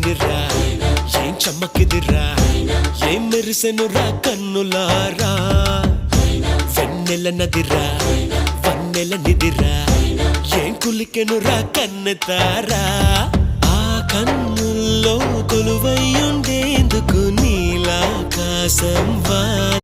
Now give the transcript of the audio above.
ఏమైందిరా ఏం చమ్మకిదిరా ఏం మెరిసెనురా కన్నులారా వెన్నెల నదిరా వన్నెల నిదిరా ఏం కులికెనురా కన్నెతారా ఆ కన్నుల్లో కొలువై ఉండేందుకు నీలాకాశం